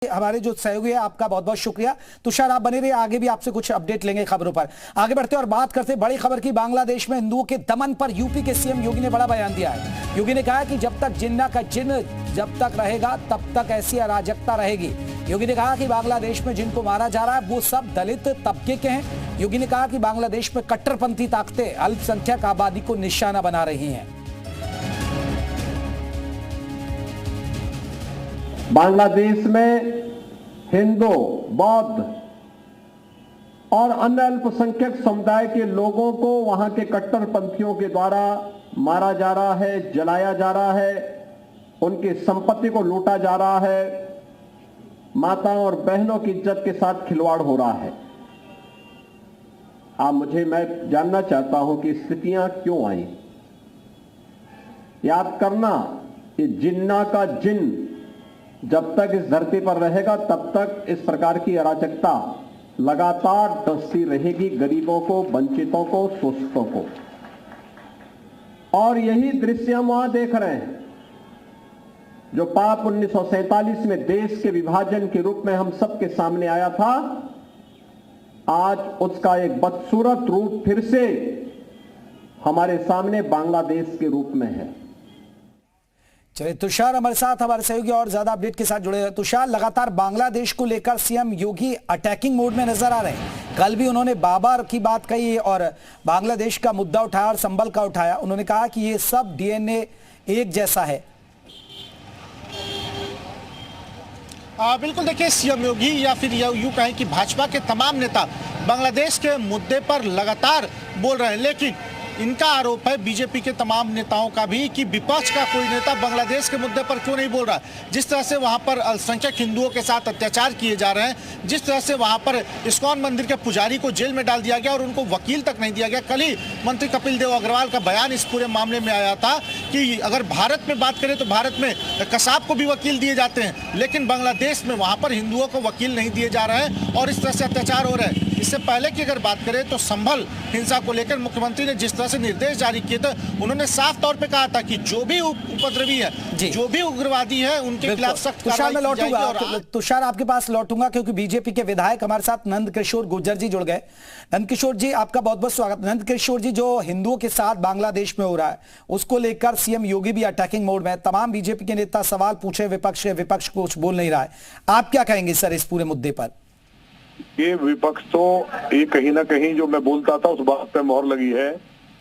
हमारे जो सहयोगी है आपका बहुत बहुत शुक्रिया। तुषार आप बने रहिए, आगे भी आपसे कुछ अपडेट लेंगे खबरों पर। आगे बढ़ते और बात करते बड़ी खबर की। बांग्लादेश में हिंदुओं के दमन पर यूपी के सीएम योगी ने बड़ा बयान दिया है। योगी ने कहा कि जब तक जिन्ना का जिन्न जब तक रहेगा तब तक ऐसी अराजकता रहेगी। योगी ने कहा कि बांग्लादेश में जिनको मारा जा रहा है वो सब दलित तबके के हैं। योगी ने कहा कि बांग्लादेश में कट्टरपंथी ताकतें अल्पसंख्यक आबादी को निशाना बना रही हैं। बांग्लादेश में हिंदू, बौद्ध और अन्य अल्पसंख्यक समुदाय के लोगों को वहां के कट्टरपंथियों के द्वारा मारा जा रहा है, जलाया जा रहा है, उनकी संपत्ति को लूटा जा रहा है, माताओं और बहनों की इज्जत के साथ खिलवाड़ हो रहा है। मैं जानना चाहता हूं कि स्थितियां क्यों आई। याद करना कि जिन्ना का जिन्न जब तक इस धरती पर रहेगा तब तक इस प्रकार की अराजकता लगातार डसती रहेगी, गरीबों को, वंचितों को, शोषितों को। और यही दृश्य हम वहां देख रहे हैं जो पाप 1947 में देश के विभाजन के रूप में हम सबके सामने आया था। आज उसका एक बदसूरत रूप फिर से हमारे सामने बांग्लादेश के रूप में है। चलिए तुषार हमारे साथ, हमारे सहयोगी और ज्यादा अपडेट के साथ जुड़े हैं। तुषार, लगातार बांग्लादेश को लेकर सीएम योगी अटैकिंग मोड में नजर आ रहे हैं। कल भी उन्होंने बाबर की बात कही और बांग्लादेश का मुद्दा उठाया और संभल का उठाया। उन्होंने कहा कि ये सब डीएनए एक जैसा है। बिल्कुल, देखिए सीएम योगी या फिर यूं कहें कि भाजपा के तमाम नेता बांग्लादेश के मुद्दे पर लगातार बोल रहे हैं, लेकिन इनका आरोप है बीजेपी के तमाम नेताओं का भी कि विपक्ष का कोई नेता बांग्लादेश के मुद्दे पर क्यों नहीं बोल रहा है। जिस तरह से वहां पर अल्पसंख्यक हिंदुओं के साथ अत्याचार किए जा रहे हैं, जिस तरह से वहां पर इस्कॉन मंदिर के पुजारी को जेल में डाल दिया गया और उनको वकील तक नहीं दिया गया। कल ही मंत्री कपिल देव अग्रवाल का बयान इस पूरे मामले में आया था कि अगर भारत में बात करें तो भारत में कसाब को भी वकील दिए जाते हैं, लेकिन बांग्लादेश में वहां पर हिंदुओं को वकील नहीं दिए जा रहे हैं और इस तरह से अत्याचार हो रहे हैं। इससे पहले की अगर बात करें तो संभल हिंसा को लेकर मुख्यमंत्री ने जिस तरह से निर्देश जारी किए थे, उन्होंने साफ तौर पे कहा था कि जो भी उपद्रवी है, जो भी उग्रवादी है, उनके खिलाफ सख्त कार्रवाई की जाएगी। लौटूंगा तुषार आपके पास लौटूंगा क्योंकि बीजेपी के विधायक हमारे साथ नंद किशोर गुर्जर जी जुड़ गए। नंद किशोर जी आपका बहुत बहुत स्वागत। नंद किशोर जी, जो हिंदुओं के साथ बांग्लादेश में हो रहा है उसको लेकर सीएम योगी भी अटैकिंग मोड में है। तमाम बीजेपी के नेता सवाल पूछे, विपक्ष कुछ बोल नहीं रहा है। आप क्या कहेंगे सर इस पूरे मुद्दे पर? ये विपक्ष तो ये कहीं ना कहीं जो मैं बोलता था उस बात पे मोहर लगी है।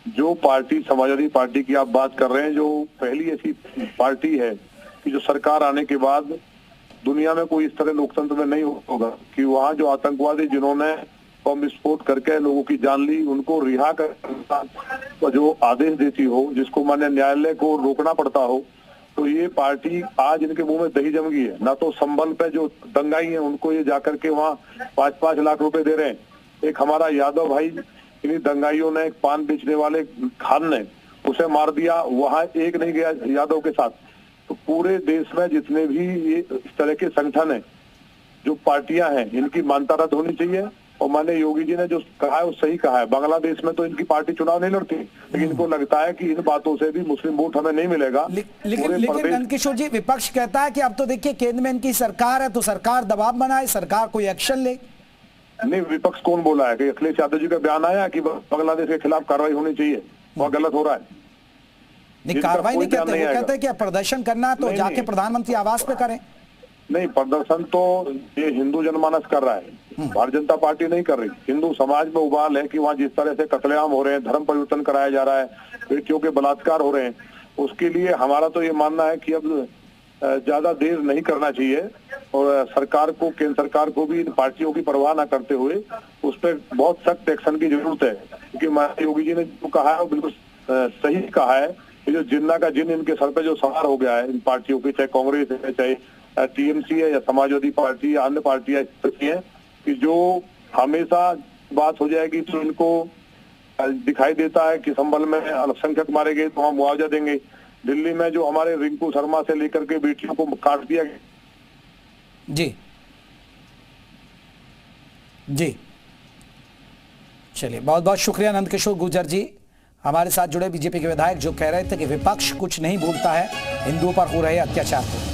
जो पार्टी समाजवादी पार्टी की आप बात कर रहे हैं, जो पहली ऐसी पार्टी है कि जो सरकार आने के बाद दुनिया में कोई इस तरह लोकतंत्र में नहीं होगा कि वहाँ जो आतंकवादी जिन्होंने बम विस्फोट करके लोगों की जान ली उनको रिहा कर जो आदेश देती हो, जिसको माननीय न्यायालय को रोकना पड़ता हो, तो ये पार्टी आज इनके मुंह में दही जम गई है। ना तो संभल पे जो दंगाई है उनको ये जाकर के वहाँ 5-5 लाख रुपए दे रहे हैं। एक हमारा यादव भाई, इन्हीं दंगाइयों ने, पान बेचने वाले खान ने उसे मार दिया, वहां एक नहीं गया यादव के साथ। तो पूरे देश में जितने भी ये इस तरह के संगठन है, जो पार्टियां हैं, इनकी मान्यता रद्द होनी चाहिए। और माननीय योगी जी ने जो कहा है वो सही कहा है। बांग्लादेश में तो इनकी पार्टी चुनाव नहीं लड़ती, लेकिन इनको लगता है कि इन बातों से भी मुस्लिम वोट हमें नहीं मिलेगा। लेकिन नंद किशोर जी, विपक्ष कहता है कि अब तो देखिए केंद्र में इनकी सरकार है तो सरकार दबाव बनाए, सरकार कोई एक्शन ले। नहीं, विपक्ष कौन बोला है कि अखिलेश यादव जी का बयान आया कि बांग्लादेश के खिलाफ कार्रवाई होनी चाहिए, वह गलत हो रहा है। नहीं, कार्रवाई नहीं कहते, वो कहते हैं कि प्रदर्शन करना तो जाके प्रधानमंत्री आवास पे करें। नहीं, प्रदर्शन तो ये हिंदू जनमानस कर रहा है, भारतीय जनता पार्टी नहीं कर रही। हिंदू समाज में उबाल है कि वहाँ जिस तरह से कत्लेआम हो रहे हैं, धर्म परिवर्तन कराया जा रहा है, बेटियों के बलात्कार हो रहे हैं, उसके लिए हमारा तो ये मानना है कि अब ज्यादा देर नहीं करना चाहिए और सरकार को, केंद्र सरकार को भी इन पार्टियों की परवाह न करते हुए उस पर बहुत सख्त एक्शन की जरूरत है। क्योंकि माननीय योगी जी ने जो कहा है वो बिल्कुल सही कहा है कि जो जिन्ना का जिन्न इनके सर पे जो सवार हो गया है इन पार्टियों की, चाहे कांग्रेस है, चाहे टीएमसी है या समाजवादी पार्टी या अन्य पार्टियां हैं, कि जो हमेशा बात हो जाएगी तो इनको दिखाई देता है कि संभल में अल्पसंख्यक मारे गए तो हम मुआवजा देंगे। दिल्ली में जो हमारे रिंकू शर्मा से लेकर के बेटियों को काट दिया गया। जी जी, चलिए बहुत बहुत शुक्रिया नंद किशोर गुर्जर जी हमारे साथ जुड़े, बीजेपी के विधायक जो कह रहे थे कि विपक्ष कुछ नहीं बोलता है हिंदुओं पर हो रहे अत्याचार को।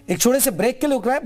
एक छोटे से ब्रेक के लिए रुक रहा है।